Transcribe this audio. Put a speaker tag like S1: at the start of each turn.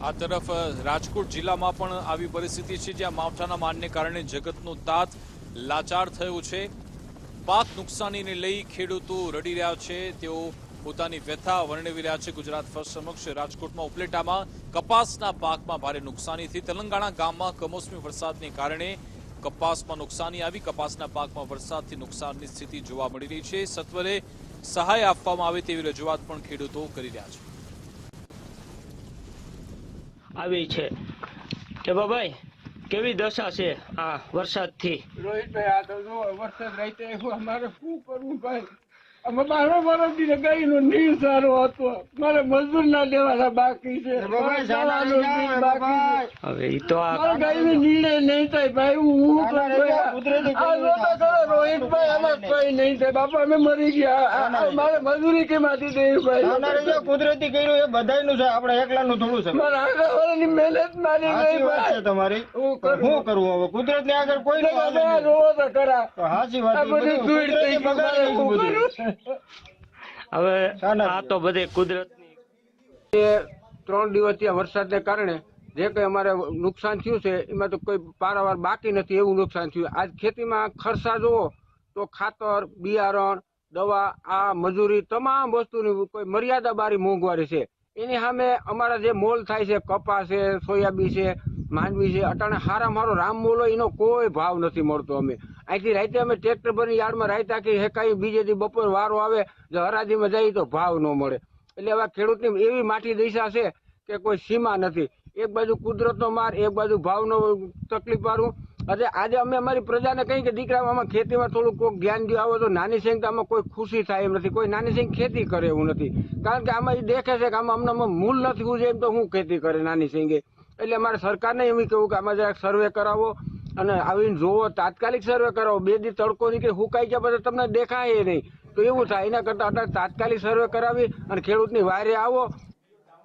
S1: આ તરફ રાજકોટ જિલ્લામાં પણ આવી પરિસ્થિતિ છે, જ્યાં માવઠાના મારને કારણે જગતનું તાત લાચાર થયું છે। પાક નુકસાનીને લઈ ખેડૂતો રડી રહ્યા છે, તેઓ પોતાની વ્યથા વર્ણવી રહ્યા છે। ગુજરાત ફર્સ્ટ સમક્ષ રાજકોટમાં ઉપલેટામાં કપાસના પાકમાં ભારે નુકસાનીથી તેલંગાણા ગામમાં કમોસમી વરસાદને કારણે કપાસમાં નુકસાની આવી। કપાસના પાકમાં વરસાદથી નુકસાનની સ્થિતિ જોવા મળી રહી છે। સત્વરે સહાય આપવામાં આવે તેવી રજૂઆત પણ ખેડૂતો કરી રહ્યા છે।
S2: આવી છે કે બાબાઈ કેવી દશા છે આ વરસાદથી?
S3: રોહિતભાઈ, આ તો જો વરસાદ રાઈતે અમારે શું કરવું ભાઈ? અમે 12 વર્ષથી ગાયનો નીર સારો હતો, મારે મજૂર ના દેવાના બાકી છે,
S2: હવે ઈ તો આ
S3: ગાયનો નીડે નહીં થાય ભાઈ। હું રોહિતભાઈ, આમાં કઈ નહીં થાય બાપા, અમે મરી ગયા, મારે મજૂરી કેમાંથી દેવી ભાઈ?
S4: કુદરતી કર્યું એ બધાયનું છે, આપણે એકલાનું થોડું છે।
S3: મારા આખા વર્ષની મહેનત મારી ગઈ ભાઈ,
S4: તમારી
S3: શું
S4: શું કરવું હવે? કુદરત ની આગળ કોઈ નહીં।
S3: રોવો તો ખરા,
S4: સાચી
S3: આ
S4: વાત,
S3: બધી ધૂળ થઈ ગઈ, મારે શું કરું?
S2: હવે આ તો બધે કુદરતની
S3: 3 દિવસથી વરસાદને કારણે જે કંઈ અમારે નુકસાન થયું છે એમાં તો કોઈ પારાવાર બાકી નથી, એવું નુકસાન થયું। આજ ખેતીમાં ખર્ચા જુઓ તો ખાતર, બિયારણ, દવા, આ મજૂરી, તમામ વસ્તુની કોઈ મર્યાદા બારી મોંઘવારી છે। એની સામે અમારા જે મોલ થાય છે, કપાસ છે, સોયાબીન છે, માંડવી છે, અટાણે હારામાં હારો રામ મોલ હોય એનો કોઈ ભાવ નથી મળતો। અમે અહીંથી રાતે અમે ટ્રેક્ટર ભરી યાર્ડમાં રાત આખી હેકાઈ, બીજે દી બપોર વારો આવે, જો હરાજીમાં જઈએ તો ભાવ ન મળે। એટલે હવે ખેડૂતની એવી માઠી દિશા છે કે કોઈ સીમા નથી। એક બાજુ કુદરતનો માર, એક બાજુ ભાવનો તકલીફ વાળું। આજે અમે અમારી પ્રજાને કહીએ કે દીકરા આમાં ખેતીમાં થોડું કોઈક ધ્યાન દો, આવો તો નાની સંખ્યામાં કોઈ ખુશી થાય એમ નથી, કોઈ નાની સંખ્યા ખેતી કરે એવું નથી, કારણ કે આમાં એ દેખે છે કે આમાં અમને મૂલ નથી ઉજે એમ તો હું ખેતી કરે નાની સંખ્યા। એટલે અમારે સરકારને એમ કહ્યું કે આમાં જરાક સર્વે કરાવો અને આવીને જોવો, તાત્કાલિક સર્વે કરાવો। 2 દી તડકો નીકળે હુકાઈ ગયા પછી તમને દેખાય નહીં તો એવું થાય, એના કરતાં અત્યારે તાત્કાલિક સર્વે કરાવી અને ખેડૂતની વારે આવો